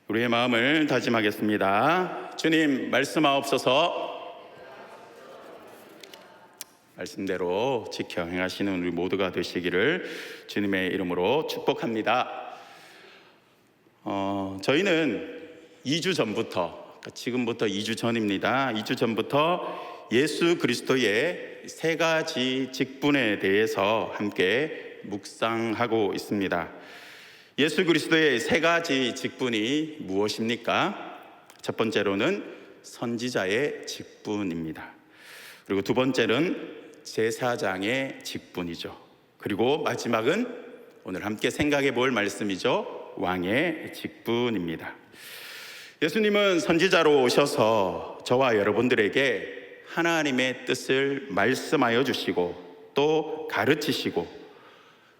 우리의 마음을 다짐하겠습니다. 주님, 말씀하옵소서. 말씀대로 지켜 행하시는 우리 모두가 되시기를 주님의 이름으로 축복합니다. 저희는 2주 전부터, 지금부터 2주 전입니다. 2주 전부터 예수 그리스도의 세 가지 직분에 대해서 함께 묵상하고 있습니다. 예수 그리스도의 세 가지 직분이 무엇입니까? 첫 번째로는 선지자의 직분입니다. 그리고 두 번째는 제사장의 직분이죠. 그리고 마지막은 오늘 함께 생각해 볼 말씀이죠. 왕의 직분입니다. 예수님은 선지자로 오셔서 저와 여러분들에게 하나님의 뜻을 말씀하여 주시고 또 가르치시고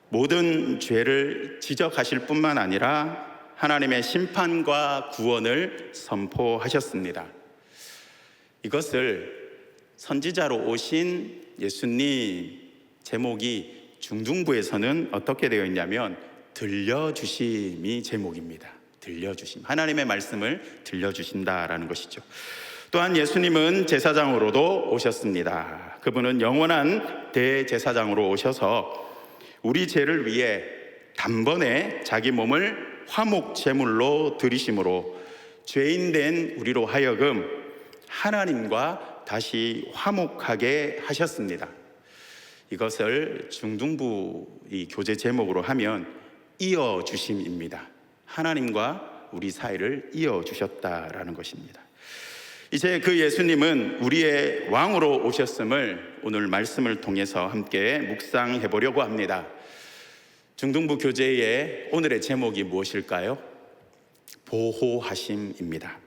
모든 죄를 지적하실 뿐만 아니라 하나님의 심판과 구원을 선포하셨습니다. 이것을 선지자로 오신 예수님 제목이 중등부에서는 어떻게 되어 있냐면 들려주심이 제목입니다. 들려주심, 하나님의 말씀을 들려주신다라는 것이죠. 또한 예수님은 제사장으로도 오셨습니다. 그분은 영원한 대제사장으로 오셔서 우리 죄를 위해 단번에 자기 몸을 화목 제물로 드리심으로 죄인된 우리로 하여금 하나님과 다시 화목하게 하셨습니다. 이것을 중등부 이 교재 제목으로 하면 이어주심입니다. 하나님과 우리 사이를 이어주셨다라는 것입니다. 이제 그 예수님은 우리의 왕으로 오셨음을 오늘 말씀을 통해서 함께 묵상해 보려고 합니다. 중등부 교재의 오늘의 제목이 무엇일까요? 보호하심입니다.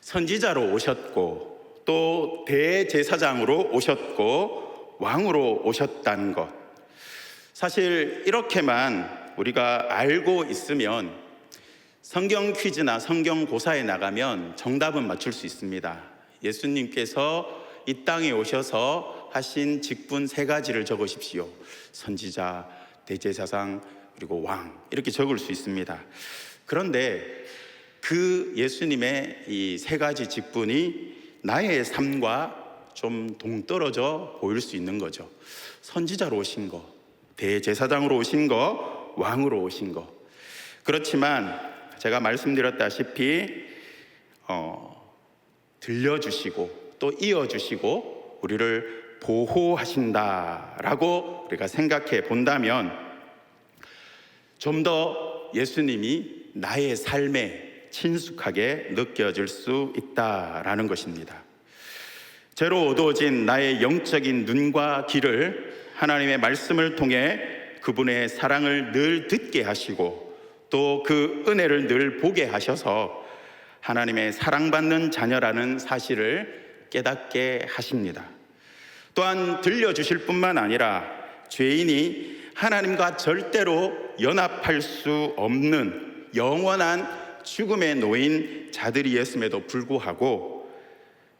선지자로 오셨고 또 대제사장으로 오셨고 왕으로 오셨다는 것, 사실 이렇게만 우리가 알고 있으면 성경 퀴즈나 성경 고사에 나가면 정답은 맞출 수 있습니다. 예수님께서 이 땅에 오셔서 하신 직분 세 가지를 적으십시오. 선지자, 대제사장, 그리고 왕, 이렇게 적을 수 있습니다. 그런데 그 예수님의 이 세 가지 직분이 나의 삶과 좀 동떨어져 보일 수 있는 거죠. 선지자로 오신 거, 대제사장으로 오신 거, 왕으로 오신 거. 그렇지만 제가 말씀드렸다시피 들려주시고 또 이어주시고 우리를 보호하신다라고 우리가 생각해 본다면 좀 더 예수님이 나의 삶에 친숙하게 느껴질 수 있다라는 것입니다. 죄로 어두워진 나의 영적인 눈과 귀를 하나님의 말씀을 통해 그분의 사랑을 늘 듣게 하시고 또 그 은혜를 늘 보게 하셔서 하나님의 사랑받는 자녀라는 사실을 깨닫게 하십니다. 또한 들려주실 뿐만 아니라 죄인이 하나님과 절대로 연합할 수 없는 영원한 죽음에 놓인 자들이었음에도 불구하고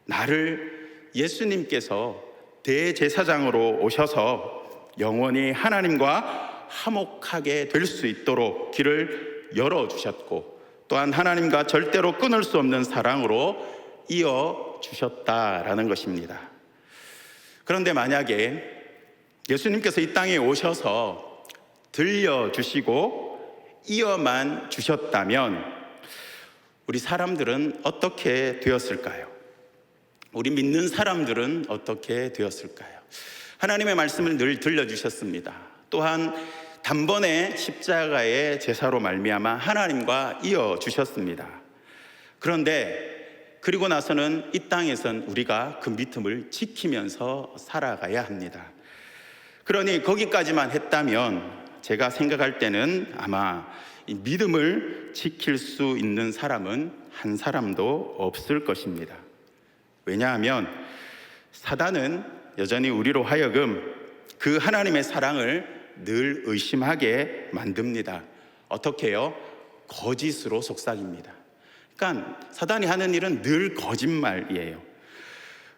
나를 예수님께서 대제사장으로 오셔서 영원히 하나님과 화목하게 될 수 있도록 길을 열어주셨고 또한 하나님과 절대로 끊을 수 없는 사랑으로 이어주셨다라는 것입니다. 그런데 만약에 예수님께서 이 땅에 오셔서 들려주시고 이어만 주셨다면 우리 사람들은 어떻게 되었을까요? 우리 믿는 사람들은 어떻게 되었을까요? 하나님의 말씀을 늘 들려주셨습니다. 또한 단번에 십자가의 제사로 말미암아 하나님과 이어주셨습니다. 그런데 그리고 나서는 이 땅에선 우리가 그 믿음을 지키면서 살아가야 합니다. 그러니 거기까지만 했다면 제가 생각할 때는 아마 이 믿음을 지킬 수 있는 사람은 한 사람도 없을 것입니다. 왜냐하면 사단은 여전히 우리로 하여금 그 하나님의 사랑을 늘 의심하게 만듭니다. 어떻게 해요? 거짓으로 속삭입니다. 그러니까 사단이 하는 일은 늘 거짓말이에요.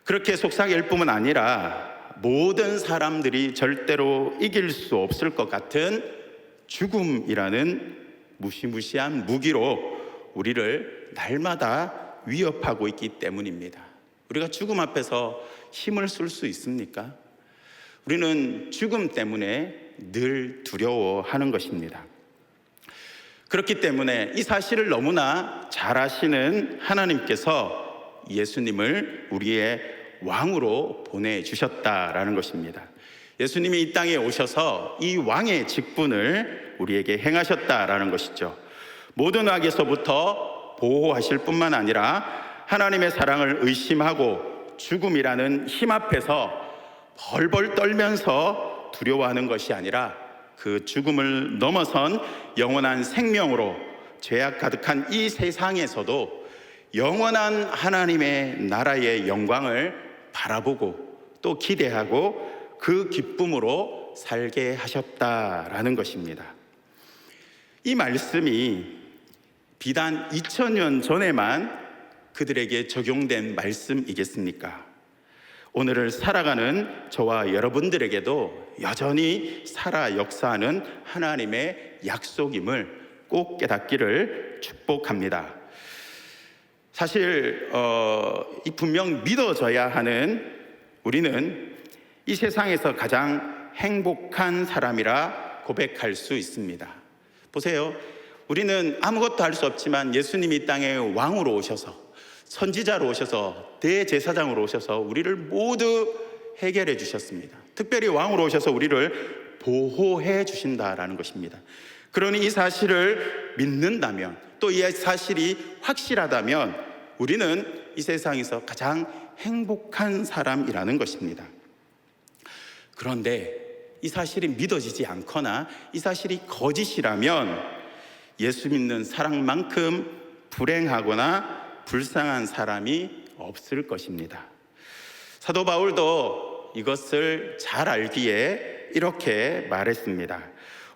그렇게 속삭일 뿐만 아니라 모든 사람들이 절대로 이길 수 없을 것 같은 죽음이라는 무시무시한 무기로 우리를 날마다 위협하고 있기 때문입니다. 우리가 죽음 앞에서 힘을 쓸 수 있습니까? 우리는 죽음 때문에 늘 두려워하는 것입니다. 그렇기 때문에 이 사실을 너무나 잘 아시는 하나님께서 예수님을 우리의 왕으로 보내주셨다라는 것입니다. 예수님이 이 땅에 오셔서 이 왕의 직분을 우리에게 행하셨다라는 것이죠. 모든 악에서부터 보호하실 뿐만 아니라 하나님의 사랑을 의심하고 죽음이라는 힘 앞에서 벌벌 떨면서 두려워하는 것이 아니라 그 죽음을 넘어선 영원한 생명으로 죄악 가득한 이 세상에서도 영원한 하나님의 나라의 영광을 바라보고 또 기대하고 그 기쁨으로 살게 하셨다라는 것입니다. 이 말씀이 비단 2000년 전에만 그들에게 적용된 말씀이겠습니까? 오늘을 살아가는 저와 여러분들에게도 여전히 살아 역사하는 하나님의 약속임을 꼭 깨닫기를 축복합니다. 사실 이 분명 믿어져야 하는 우리는 이 세상에서 가장 행복한 사람이라 고백할 수 있습니다. 보세요. 우리는 아무것도 할 수 없지만 예수님이 이 땅에 왕으로 오셔서 선지자로 오셔서 대제사장으로 오셔서 우리를 모두 해결해 주셨습니다. 특별히 왕으로 오셔서 우리를 보호해 주신다라는 것입니다. 그러니 이 사실을 믿는다면 또 이 사실이 확실하다면 우리는 이 세상에서 가장 행복한 사람이라는 것입니다. 그런데 이 사실이 믿어지지 않거나 이 사실이 거짓이라면 예수 믿는 사람만큼 불행하거나 불쌍한 사람이 없을 것입니다. 사도 바울도 이것을 잘 알기에 이렇게 말했습니다.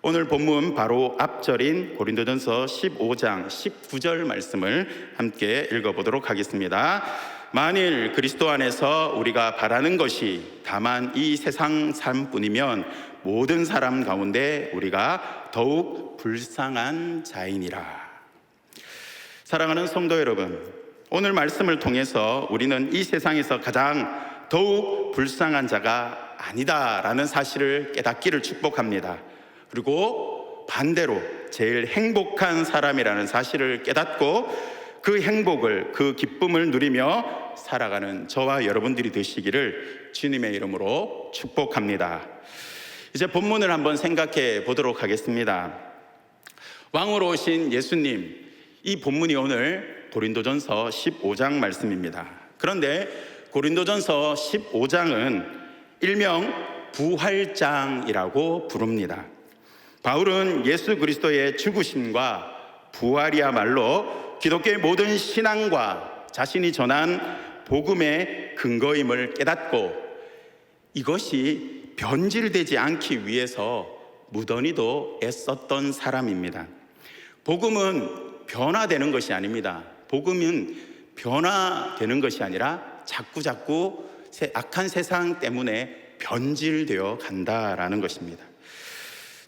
오늘 본문 바로 앞절인 고린도전서 15장 19절 말씀을 함께 읽어보도록 하겠습니다. 만일 그리스도 안에서 우리가 바라는 것이 다만 이 세상 삶뿐이면 모든 사람 가운데 우리가 더욱 불쌍한 자이니라. 사랑하는 성도 여러분, 오늘 말씀을 통해서 우리는 이 세상에서 가장 더욱 불쌍한 자가 아니다라는 사실을 깨닫기를 축복합니다. 그리고 반대로 제일 행복한 사람이라는 사실을 깨닫고 그 행복을, 그 기쁨을 누리며 살아가는 저와 여러분들이 되시기를 주님의 이름으로 축복합니다. 이제 본문을 한번 생각해 보도록 하겠습니다. 왕으로 오신 예수님, 이 본문이 오늘 고린도전서 15장 말씀입니다. 그런데 고린도전서 15장은 일명 부활장이라고 부릅니다. 바울은 예수 그리스도의 죽으심과 부활이야말로 기독교의 모든 신앙과 자신이 전한 복음의 근거임을 깨닫고 이것이 변질되지 않기 위해서 무던히도 애썼던 사람입니다. 복음은 변화되는 것이 아닙니다. 복음은 변화되는 것이 아니라 자꾸자꾸 악한 세상 때문에 변질되어 간다라는 것입니다.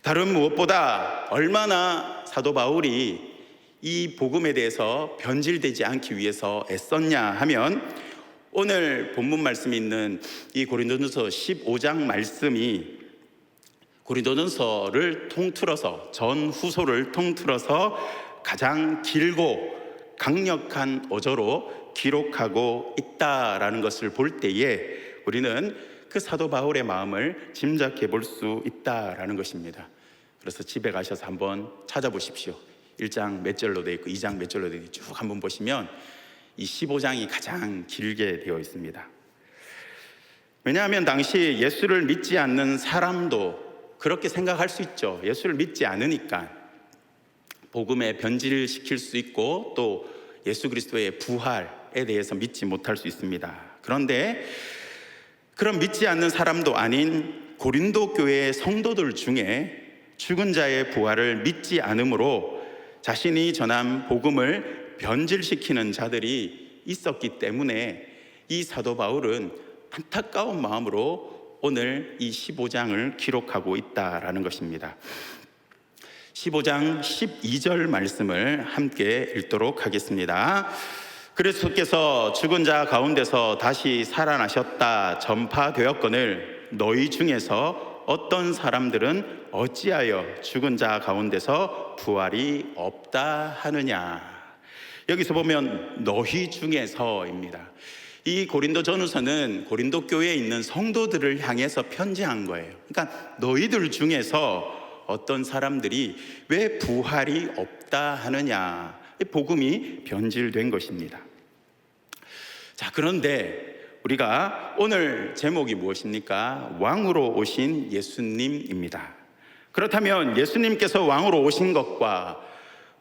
다른 무엇보다 얼마나 사도 바울이 이 복음에 대해서 변질되지 않기 위해서 애썼냐 하면 오늘 본문 말씀이 있는 이 고린도전서 15장 말씀이 고린도전서를 통틀어서 전후소를 통틀어서 가장 길고 강력한 어조로 기록하고 있다라는 것을 볼 때에 우리는 그 사도 바울의 마음을 짐작해 볼 수 있다라는 것입니다. 그래서 집에 가셔서 한번 찾아보십시오. 1장 몇 절로 되어 있고 2장 몇 절로 되어 있고 쭉 한번 보시면 이 15장이 가장 길게 되어 있습니다. 왜냐하면 당시 예수를 믿지 않는 사람도 그렇게 생각할 수 있죠. 예수를 믿지 않으니까 복음에 변질시킬 수 있고 또 예수 그리스도의 부활에 대해서 믿지 못할 수 있습니다. 그런데 그런 믿지 않는 사람도 아닌 고린도 교회의 성도들 중에 죽은 자의 부활을 믿지 않으므로 자신이 전한 복음을 변질시키는 자들이 있었기 때문에 이 사도 바울은 안타까운 마음으로 오늘 이 15장을 기록하고 있다라는 것입니다. 15장 12절 말씀을 함께 읽도록 하겠습니다. 그리스도께서 죽은 자 가운데서 다시 살아나셨다 전파되었거늘 너희 중에서 어떤 사람들은 어찌하여 죽은 자 가운데서 부활이 없다 하느냐. 여기서 보면 너희 중에서입니다. 이 고린도 전후서는 고린도 교회에 있는 성도들을 향해서 편지한 거예요. 그러니까 너희들 중에서 어떤 사람들이 왜 부활이 없다 하느냐, 복음이 변질된 것입니다. 자, 그런데 우리가 오늘 제목이 무엇입니까? 왕으로 오신 예수님입니다. 그렇다면 예수님께서 왕으로 오신 것과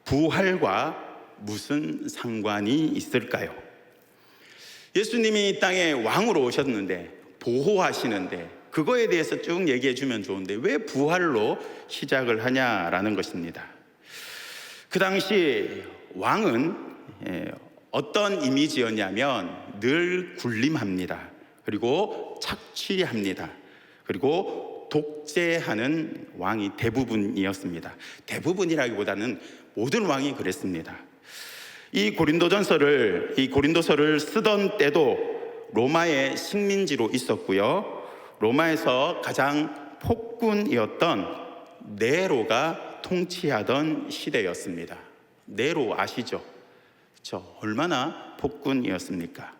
부활과 무슨 상관이 있을까요? 예수님이 이 땅에 왕으로 오셨는데, 보호하시는데, 그거에 대해서 쭉 얘기해 주면 좋은데 왜 부활로 시작을 하냐라는 것입니다. 그 당시 왕은 어떤 이미지였냐면 늘 군림합니다. 그리고 착취합니다. 그리고 독재하는 왕이 대부분이었습니다. 대부분이라기보다는 모든 왕이 그랬습니다. 이 고린도서를 쓰던 때도 로마의 식민지로 있었고요. 로마에서 가장 폭군이었던 네로가 통치하던 시대였습니다. 네로 아시죠? 그렇죠? 얼마나 폭군이었습니까?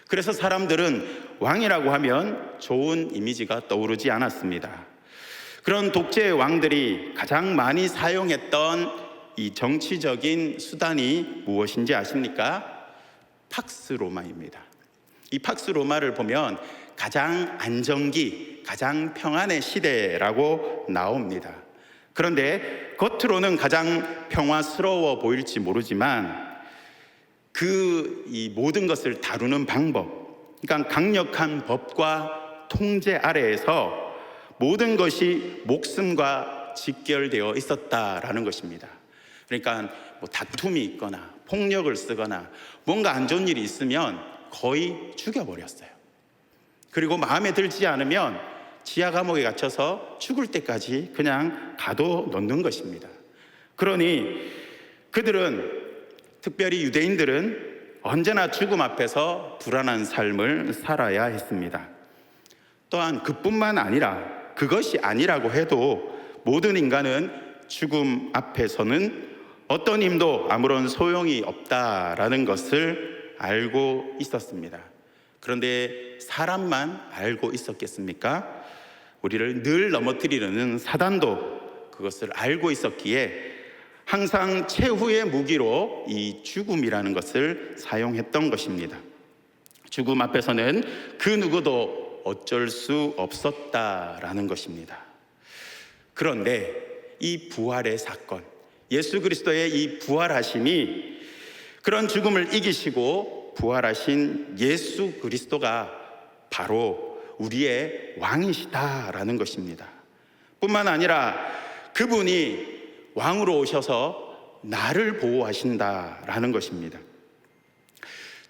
그래서 사람들은 왕이라고 하면 좋은 이미지가 떠오르지 않았습니다. 그런 독재 왕들이 가장 많이 사용했던 이 정치적인 수단이 무엇인지 아십니까? 팍스 로마입니다. 이 팍스 로마를 보면 가장 안정기, 가장 평안의 시대라고 나옵니다. 그런데 겉으로는 가장 평화스러워 보일지 모르지만 이 모든 것을 다루는 방법, 그러니까 강력한 법과 통제 아래에서 모든 것이 목숨과 직결되어 있었다라는 것입니다. 그러니까 다툼이 있거나 폭력을 쓰거나 뭔가 안 좋은 일이 있으면 거의 죽여버렸어요. 그리고 마음에 들지 않으면 지하 감옥에 갇혀서 죽을 때까지 그냥 가둬놓는 것입니다. 그러니 그들은, 특별히 유대인들은 언제나 죽음 앞에서 불안한 삶을 살아야 했습니다. 또한 그뿐만 아니라, 그것이 아니라고 해도 모든 인간은 죽음 앞에서는 어떤 힘도 아무런 소용이 없다라는 것을 알고 있었습니다. 그런데 사람만 알고 있었겠습니까? 우리를 늘 넘어뜨리려는 사단도 그것을 알고 있었기에 항상 최후의 무기로 이 죽음이라는 것을 사용했던 것입니다. 죽음 앞에서는 그 누구도 어쩔 수 없었다라는 것입니다. 그런데 이 부활의 사건, 예수 그리스도의 이 부활하심이 그런 죽음을 이기시고 부활하신 예수 그리스도가 바로 우리의 왕이시다라는 것입니다. 뿐만 아니라 그분이 왕으로 오셔서 나를 보호하신다라는 것입니다.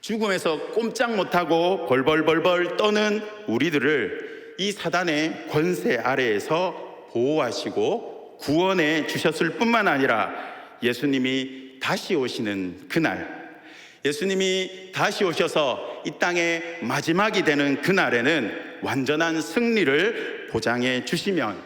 죽음에서 꼼짝 못하고 벌벌벌벌 떠는 우리들을 이 사단의 권세 아래에서 보호하시고 구원해 주셨을 뿐만 아니라 예수님이 다시 오시는 그날, 예수님이 다시 오셔서 이 땅의 마지막이 되는 그날에는 완전한 승리를 보장해 주시면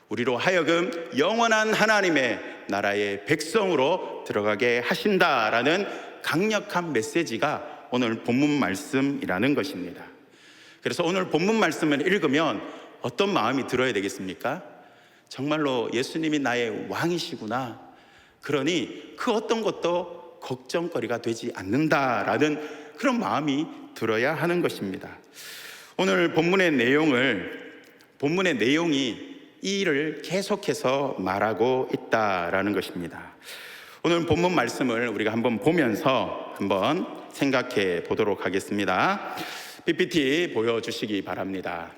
우리로 하여금 영원한 하나님의 나라의 백성으로 들어가게 하신다라는 강력한 메시지가 오늘 본문 말씀이라는 것입니다. 그래서 오늘 본문 말씀을 읽으면 어떤 마음이 들어야 되겠습니까? 정말로 예수님이 나의 왕이시구나. 그러니 그 어떤 것도 걱정거리가 되지 않는다라는 그런 마음이 들어야 하는 것입니다. 오늘 본문의 내용이 이 일을 계속해서 말하고 있다라는 것입니다. 오늘 본문 말씀을 우리가 한번 보면서 한번 생각해 보도록 하겠습니다. PPT 보여주시기 바랍니다.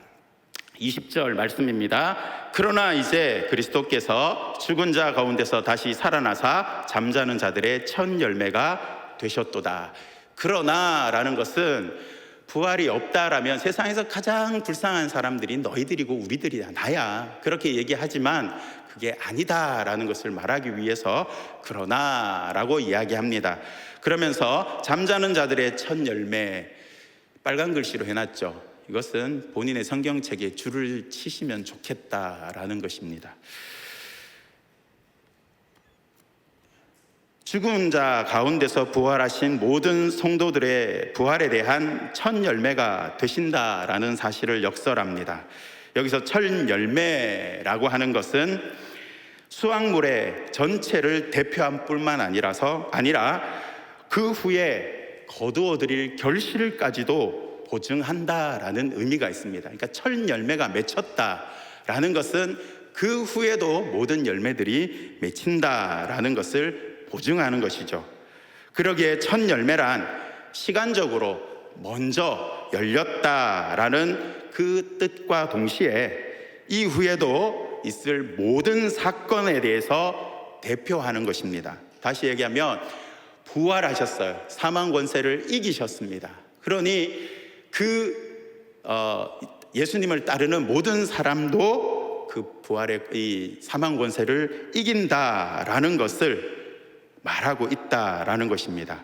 20절 말씀입니다. 그러나 이제 그리스도께서 죽은 자 가운데서 다시 살아나사 잠자는 자들의 첫 열매가 되셨도다. 그러나라는 것은 부활이 없다라면 세상에서 가장 불쌍한 사람들이 너희들이고 우리들이야, 나야, 그렇게 얘기하지만 그게 아니다라는 것을 말하기 위해서 그러나라고 이야기합니다. 그러면서 잠자는 자들의 첫 열매, 빨간 글씨로 해놨죠. 이것은 본인의 성경책에 줄을 치시면 좋겠다라는 것입니다. 죽은 자 가운데서 부활하신 모든 성도들의 부활에 대한 첫 열매가 되신다라는 사실을 역설합니다. 여기서 첫 열매라고 하는 것은 수확물의 전체를 대표한 뿐만 아니라 그 후에 거두어 드릴 결실까지도 보증한다라는 의미가 있습니다. 그러니까 첫 열매가 맺혔다라는 것은 그 후에도 모든 열매들이 맺힌다라는 것을 보증하는 것이죠. 그러기에 첫 열매란 시간적으로 먼저 열렸다라는 그 뜻과 동시에 이후에도 있을 모든 사건에 대해서 대표하는 것입니다. 다시 얘기하면 부활하셨어요. 사망 권세를 이기셨습니다. 그러니 예수님을 따르는 모든 사람도 그 부활의 이 사망 권세를 이긴다라는 것을 말하고 있다라는 것입니다.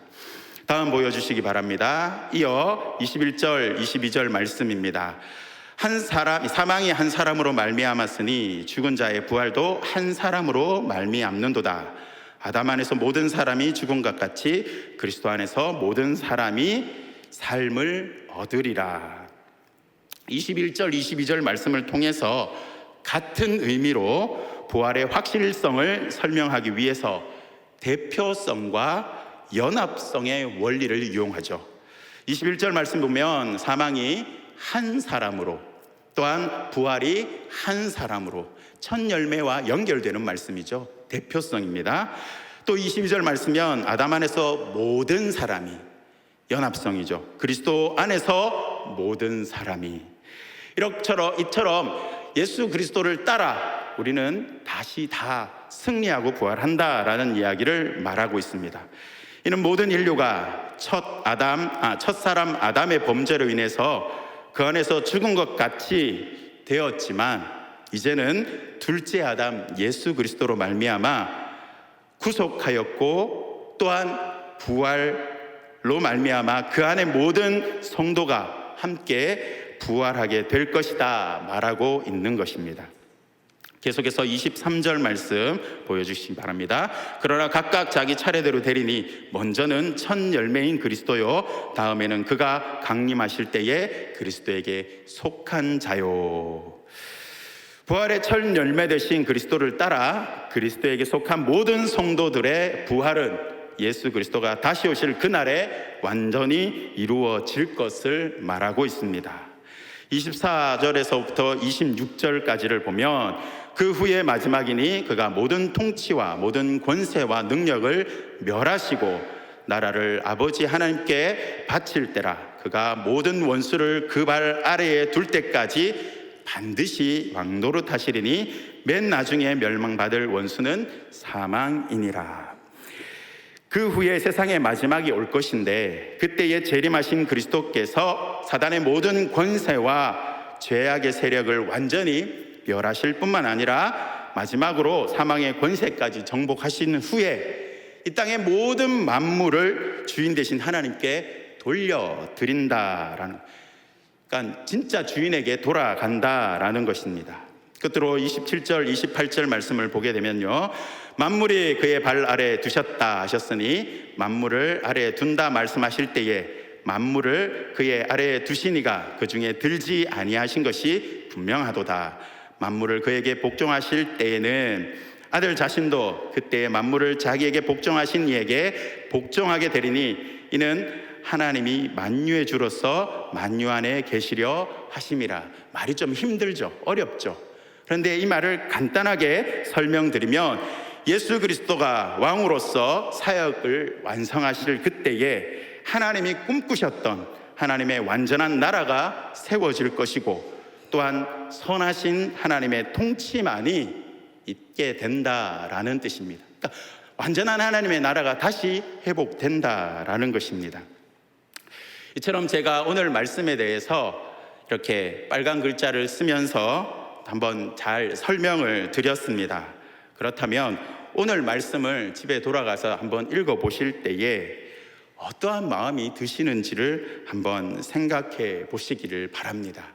다음 보여주시기 바랍니다. 이어 21절, 22절 말씀입니다. 사망이 한 사람으로 말미암았으니 죽은 자의 부활도 한 사람으로 말미암는도다. 아담 안에서 모든 사람이 죽은 것 같이 그리스도 안에서 모든 사람이 삶을 얻으리라. 21절, 22절 말씀을 통해서 같은 의미로 부활의 확실성을 설명하기 위해서 대표성과 연합성의 원리를 이용하죠. 21절 말씀 보면 사망이 한 사람으로, 또한 부활이 한 사람으로 첫 열매와 연결되는 말씀이죠. 대표성입니다. 또 22절 말씀은 아담 안에서 모든 사람이, 연합성이죠. 그리스도 안에서 모든 사람이. 이처럼 예수 그리스도를 따라 우리는 다시 다 승리하고 부활한다라는 이야기를 말하고 있습니다. 이는 모든 인류가 첫사람 아담의 범죄로 인해서 그 안에서 죽은 것 같이 되었지만 이제는 둘째 아담 예수 그리스도로 말미암아 구속하였고 또한 부활로 말미암아 그 안에 모든 성도가 함께 부활하게 될 것이다 말하고 있는 것입니다. 계속해서 23절 말씀 보여주시기 바랍니다. 그러나 각각 자기 차례대로 되리니 먼저는 첫 열매인 그리스도요 다음에는 그가 강림하실 때에 그리스도에게 속한 자요. 부활의 첫 열매 되신 그리스도를 따라 그리스도에게 속한 모든 성도들의 부활은 예수 그리스도가 다시 오실 그날에 완전히 이루어질 것을 말하고 있습니다. 24절에서부터 26절까지를 보면 그 후에 마지막이니 그가 모든 통치와 모든 권세와 능력을 멸하시고 나라를 아버지 하나님께 바칠 때라. 그가 모든 원수를 그 발 아래에 둘 때까지 반드시 왕노릇하시리니 맨 나중에 멸망받을 원수는 사망이니라. 그 후에 세상의 마지막이 올 것인데 그때에 재림하신 그리스도께서 사단의 모든 권세와 죄악의 세력을 완전히 멸하실 뿐만 아니라 마지막으로 사망의 권세까지 정복하신 후에 이 땅의 모든 만물을 주인 되신 하나님께 돌려드린다라는, 그러니까 진짜 주인에게 돌아간다라는 것입니다. 끝으로 27절, 28절 말씀을 보게 되면요, 만물이 그의 발 아래 두셨다 하셨으니 만물을 아래에 둔다 말씀하실 때에 만물을 그의 아래에 두시니가 그 중에 들지 아니하신 것이 분명하도다. 만물을 그에게 복종하실 때에는 아들 자신도 그때에 만물을 자기에게 복종하신 이에게 복종하게 되리니 이는 하나님이 만유의 주로서 만유 안에 계시려 하심이라. 말이 좀 힘들죠, 어렵죠. 그런데 이 말을 간단하게 설명드리면 예수 그리스도가 왕으로서 사역을 완성하실 그때에 하나님이 꿈꾸셨던 하나님의 완전한 나라가 세워질 것이고 또한 선하신 하나님의 통치만이 있게 된다라는 뜻입니다. 그러니까 완전한 하나님의 나라가 다시 회복된다라는 것입니다. 이처럼 제가 오늘 말씀에 대해서 이렇게 빨간 글자를 쓰면서 한번 잘 설명을 드렸습니다. 그렇다면 오늘 말씀을 집에 돌아가서 한번 읽어보실 때에 어떠한 마음이 드시는지를 한번 생각해 보시기를 바랍니다.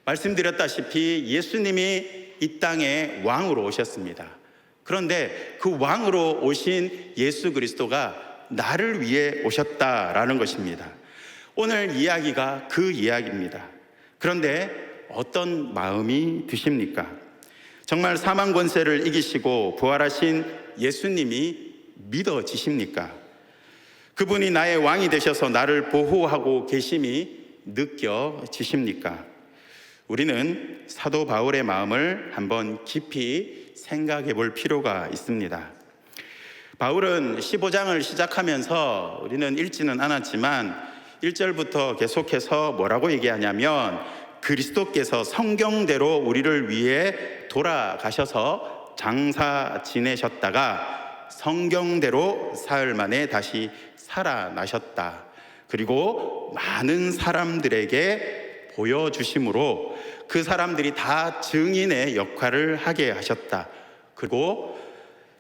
말씀드렸다시피 예수님이 이 땅에 왕으로 오셨습니다. 그런데 그 왕으로 오신 예수 그리스도가 나를 위해 오셨다라는 것입니다. 오늘 이야기가 그 이야기입니다. 그런데 어떤 마음이 드십니까? 정말 사망 권세를 이기시고 부활하신 예수님이 믿어지십니까? 그분이 나의 왕이 되셔서 나를 보호하고 계심이 느껴지십니까? 우리는 사도 바울의 마음을 한번 깊이 생각해 볼 필요가 있습니다. 바울은 15장을 시작하면서 우리는 읽지는 않았지만 1절부터 계속해서 뭐라고 얘기하냐면 그리스도께서 성경대로 우리를 위해 돌아가셔서 장사 지내셨다가 성경대로 사흘 만에 다시 살아나셨다. 그리고 많은 사람들에게 보여주심으로 그 사람들이 다 증인의 역할을 하게 하셨다. 그리고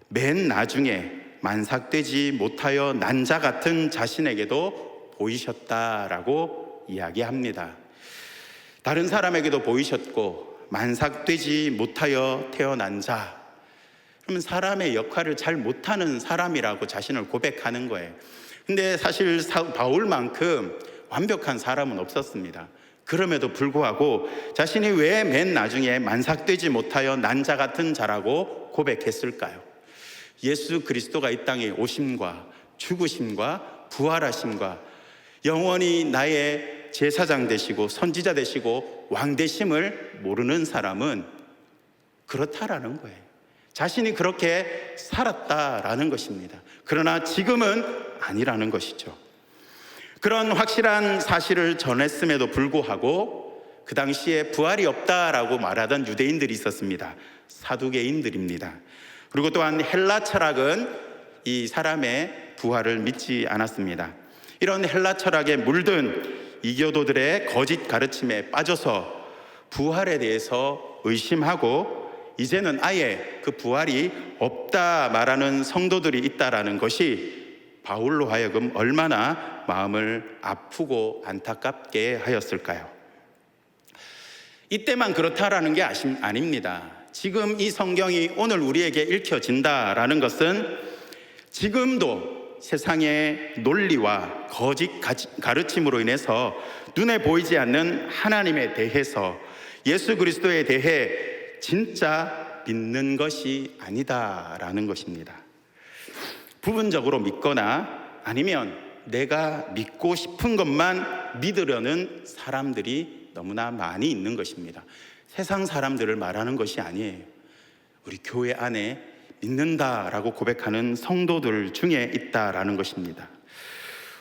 맨 나중에 만삭되지 못하여 난 자 같은 자신에게도 보이셨다라고 이야기합니다. 다른 사람에게도 보이셨고 만삭되지 못하여 태어난 자, 그러면 사람의 역할을 잘 못하는 사람이라고 자신을 고백하는 거예요. 근데 사실 바울만큼 완벽한 사람은 없었습니다. 그럼에도 불구하고 자신이 왜 맨 나중에 만삭되지 못하여 난 자 같은 자라고 고백했을까요? 예수 그리스도가 이 땅에 오심과 죽으심과 부활하심과 영원히 나의 제사장 되시고 선지자 되시고 왕 되심을 모르는 사람은 그렇다라는 거예요. 자신이 그렇게 살았다라는 것입니다. 그러나 지금은 아니라는 것이죠. 그런 확실한 사실을 전했음에도 불구하고 그 당시에 부활이 없다라고 말하던 유대인들이 있었습니다. 사두개인들입니다. 그리고 또한 헬라 철학은 이 사람의 부활을 믿지 않았습니다. 이런 헬라 철학에 물든 이교도들의 거짓 가르침에 빠져서 부활에 대해서 의심하고 이제는 아예 그 부활이 없다 말하는 성도들이 있다라는 것이 바울로 하여금 얼마나 마음을 아프고 안타깝게 하였을까요? 이때만 그렇다라는 게 아닙니다. 지금 이 성경이 오늘 우리에게 읽혀진다라는 것은 지금도 세상의 논리와 거짓 가르침으로 인해서 눈에 보이지 않는 하나님에 대해서 예수 그리스도에 대해 진짜 믿는 것이 아니다라는 것입니다. 부분적으로 믿거나 아니면 내가 믿고 싶은 것만 믿으려는 사람들이 너무나 많이 있는 것입니다. 세상 사람들을 말하는 것이 아니에요. 우리 교회 안에 믿는다라고 고백하는 성도들 중에 있다라는 것입니다.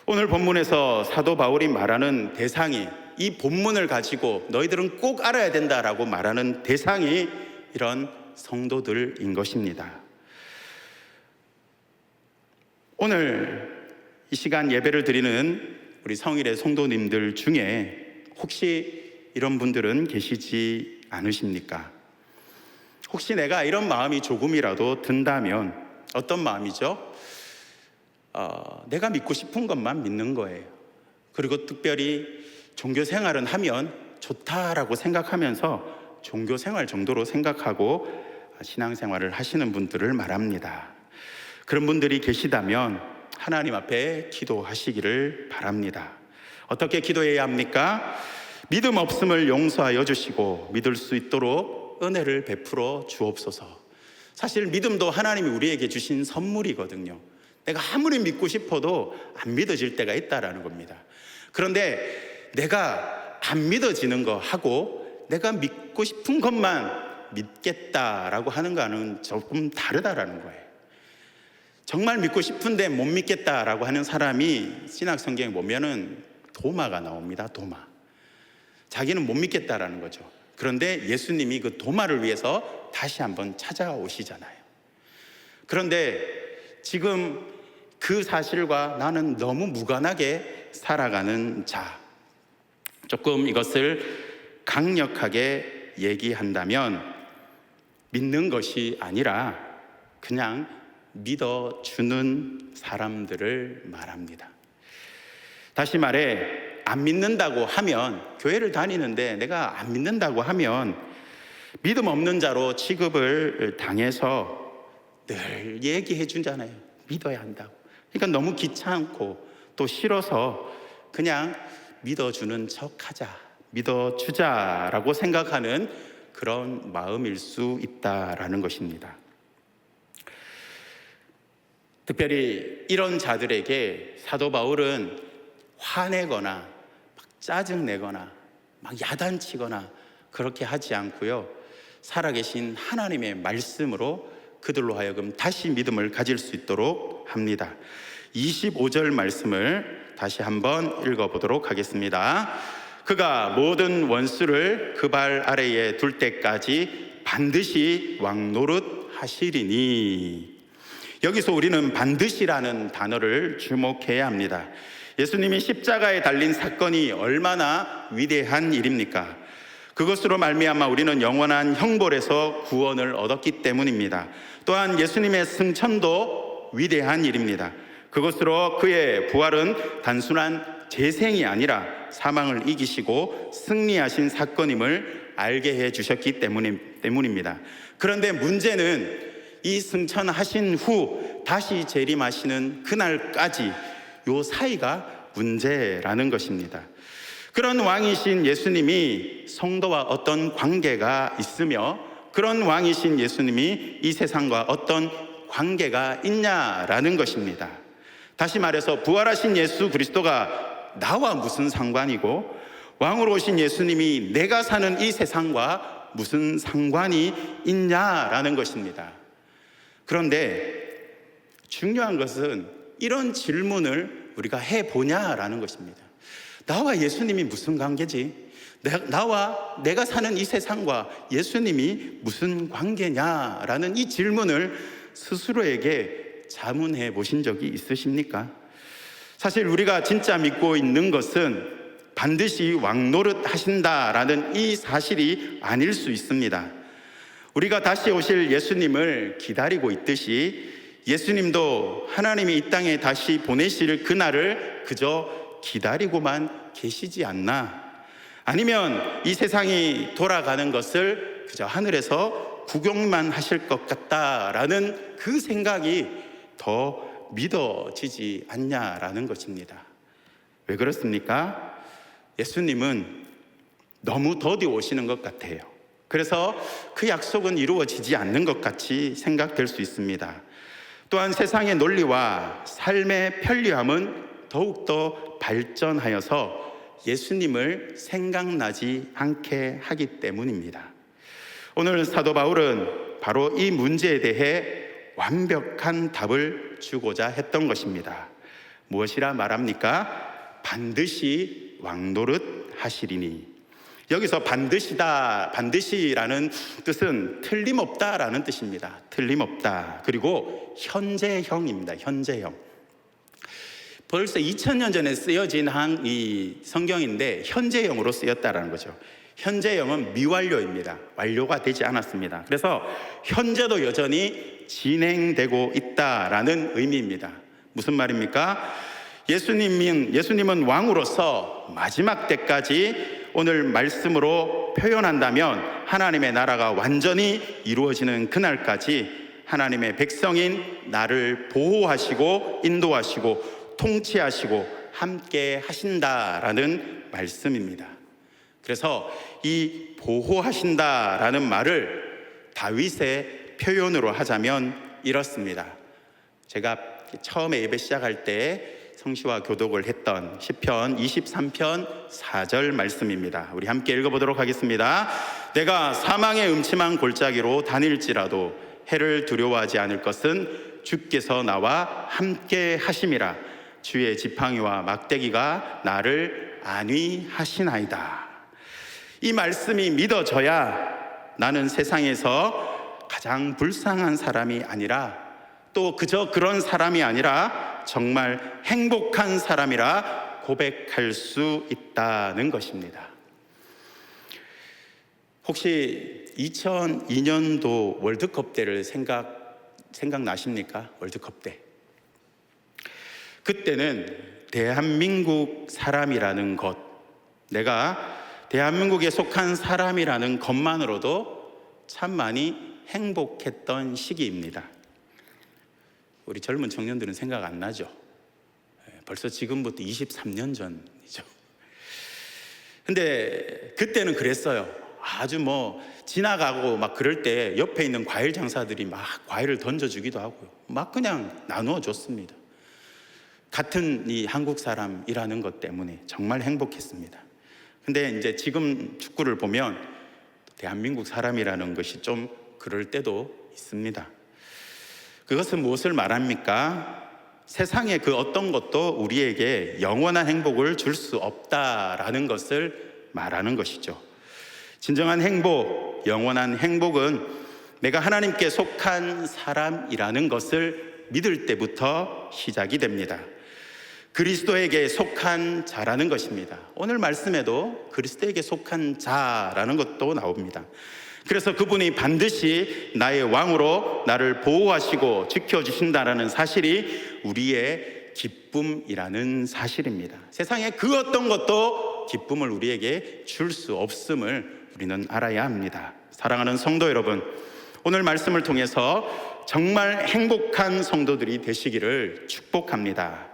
오늘 본문에서 사도 바울이 말하는 대상이, 이 본문을 가지고 너희들은 꼭 알아야 된다라고 말하는 대상이 이런 성도들인 것입니다. 오늘 이 시간 예배를 드리는 우리 성일의 성도님들 중에 혹시 이런 분들은 계시지 않으십니까? 혹시 내가 이런 마음이 조금이라도 든다면 어떤 마음이죠? 내가 믿고 싶은 것만 믿는 거예요. 그리고 특별히 종교 생활은 하면 좋다라고 생각하면서 종교 생활 정도로 생각하고 신앙생활을 하시는 분들을 말합니다. 그런 분들이 계시다면 하나님 앞에 기도하시기를 바랍니다. 어떻게 기도해야 합니까? 믿음 없음을 용서하여 주시고 믿을 수 있도록 은혜를 베풀어 주옵소서. 사실 믿음도 하나님이 우리에게 주신 선물이거든요. 내가 아무리 믿고 싶어도 안 믿어질 때가 있다라는 겁니다. 그런데 내가 안 믿어지는 거 하고 내가 믿고 싶은 것만 믿겠다라고 하는 거는 조금 다르다라는 거예요. 정말 믿고 싶은데 못 믿겠다라고 하는 사람이 신약 성경에 보면은 도마가 나옵니다. 도마. 자기는 못 믿겠다라는 거죠. 그런데 예수님이 그 도마를 위해서 다시 한번 찾아오시잖아요. 그런데 지금 그 사실과 나는 너무 무관하게 살아가는 자, 조금 이것을 강력하게 얘기한다면 믿는 것이 아니라 그냥 믿어주는 사람들을 말합니다. 다시 말해, 안 믿는다고 하면, 교회를 다니는데 내가 안 믿는다고 하면 믿음 없는 자로 취급을 당해서 늘 얘기해 주잖아요. 믿어야 한다고. 그러니까 너무 귀찮고 또 싫어서 그냥 믿어주는 척하자, 믿어주자라고 생각하는 그런 마음일 수 있다라는 것입니다. 특별히 이런 자들에게 사도 바울은 화내거나 막 짜증내거나 막 야단치거나 그렇게 하지 않고요, 살아계신 하나님의 말씀으로 그들로 하여금 다시 믿음을 가질 수 있도록 합니다. 25절 말씀을 다시 한번 읽어보도록 하겠습니다. 그가 모든 원수를 그 발 아래에 둘 때까지 반드시 왕노릇 하시리니. 여기서 우리는 반드시라는 단어를 주목해야 합니다. 예수님이 십자가에 달린 사건이 얼마나 위대한 일입니까? 그것으로 말미암아 우리는 영원한 형벌에서 구원을 얻었기 때문입니다. 또한 예수님의 승천도 위대한 일입니다. 그것으로 그의 부활은 단순한 재생이 아니라 사망을 이기시고 승리하신 사건임을 알게 해 주셨기 때문입니다. 그런데 문제는 이 승천하신 후 다시 재림하시는 그날까지 요 사이가 문제라는 것입니다. 그런 왕이신 예수님이 성도와 어떤 관계가 있으며, 그런 왕이신 예수님이 이 세상과 어떤 관계가 있냐라는 것입니다. 다시 말해서 부활하신 예수 그리스도가 나와 무슨 상관이고, 왕으로 오신 예수님이 내가 사는 이 세상과 무슨 상관이 있냐라는 것입니다. 그런데 중요한 것은 이런 질문을 우리가 해보냐라는 것입니다. 나와 예수님이 무슨 관계지? 나와 내가 사는 이 세상과 예수님이 무슨 관계냐라는 이 질문을 스스로에게 자문해 보신 적이 있으십니까? 사실 우리가 진짜 믿고 있는 것은 반드시 왕노릇 하신다라는 이 사실이 아닐 수 있습니다. 우리가 다시 오실 예수님을 기다리고 있듯이 예수님도 하나님이 이 땅에 다시 보내실 그날을 그저 기다리고만 계시지 않나? 아니면 이 세상이 돌아가는 것을 그저 하늘에서 구경만 하실 것 같다라는 그 생각이 더 믿어지지 않냐라는 것입니다. 왜 그렇습니까? 예수님은 너무 더디 오시는 것 같아요. 그래서 그 약속은 이루어지지 않는 것 같이 생각될 수 있습니다. 또한 세상의 논리와 삶의 편리함은 더욱더 발전하여서 예수님을 생각나지 않게 하기 때문입니다. 오늘 사도 바울은 바로 이 문제에 대해 완벽한 답을 주고자 했던 것입니다. 무엇이라 말합니까? 반드시 왕노릇 하시리니. 여기서 반드시다, 반드시라는 뜻은 틀림없다라는 뜻입니다. 틀림없다. 그리고 현재형입니다. 현재형. 벌써 2000년 전에 쓰여진 이 성경인데 현재형으로 쓰였다라는 거죠. 현재형은 미완료입니다. 완료가 되지 않았습니다. 그래서 현재도 여전히 진행되고 있다라는 의미입니다. 무슨 말입니까? 예수님은 왕으로서 마지막 때까지, 오늘 말씀으로 표현한다면 하나님의 나라가 완전히 이루어지는 그날까지 하나님의 백성인 나를 보호하시고 인도하시고 통치하시고 함께 하신다라는 말씀입니다. 그래서 이 보호하신다라는 말을 다윗의 표현으로 하자면 이렇습니다. 제가 처음에 예배 시작할 때 성시와 교독을 했던 시편 23편 4절 말씀입니다. 우리 함께 읽어보도록 하겠습니다. 내가 사망의 음침한 골짜기로 다닐지라도 해를 두려워하지 않을 것은 주께서 나와 함께 하심이라. 주의 지팡이와 막대기가 나를 안위하시나이다. 이 말씀이 믿어져야 나는 세상에서 가장 불쌍한 사람이 아니라, 또 그저 그런 사람이 아니라 정말 행복한 사람이라 고백할 수 있다는 것입니다. 혹시 2002년도 월드컵 때를 생각나십니까? 월드컵 때. 그때는 대한민국 사람이라는 것, 내가 대한민국에 속한 사람이라는 것만으로도 참 많이 행복했던 시기입니다. 우리 젊은 청년들은 생각 안 나죠? 벌써 지금부터 23년 전이죠. 근데 그때는 그랬어요. 아주 지나가고 막 그럴 때 옆에 있는 과일 장사들이 막 과일을 던져주기도 하고요. 막 그냥 나누어 줬습니다. 같은 이 한국 사람이라는 것 때문에 정말 행복했습니다. 근데 이제 지금 축구를 보면 대한민국 사람이라는 것이 좀 그럴 때도 있습니다. 그것은 무엇을 말합니까? 세상의 그 어떤 것도 우리에게 영원한 행복을 줄 수 없다라는 것을 말하는 것이죠. 진정한 행복, 영원한 행복은 내가 하나님께 속한 사람이라는 것을 믿을 때부터 시작이 됩니다. 그리스도에게 속한 자라는 것입니다. 오늘 말씀에도 그리스도에게 속한 자라는 것도 나옵니다. 그래서 그분이 반드시 나의 왕으로 나를 보호하시고 지켜주신다라는 사실이 우리의 기쁨이라는 사실입니다. 세상에 그 어떤 것도 기쁨을 우리에게 줄 수 없음을 우리는 알아야 합니다. 사랑하는 성도 여러분, 오늘 말씀을 통해서 정말 행복한 성도들이 되시기를 축복합니다.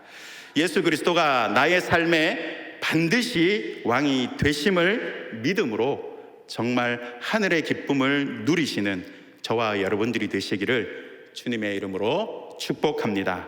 예수 그리스도가 나의 삶에 반드시 왕이 되심을 믿음으로 정말 하늘의 기쁨을 누리시는 저와 여러분들이 되시기를 주님의 이름으로 축복합니다.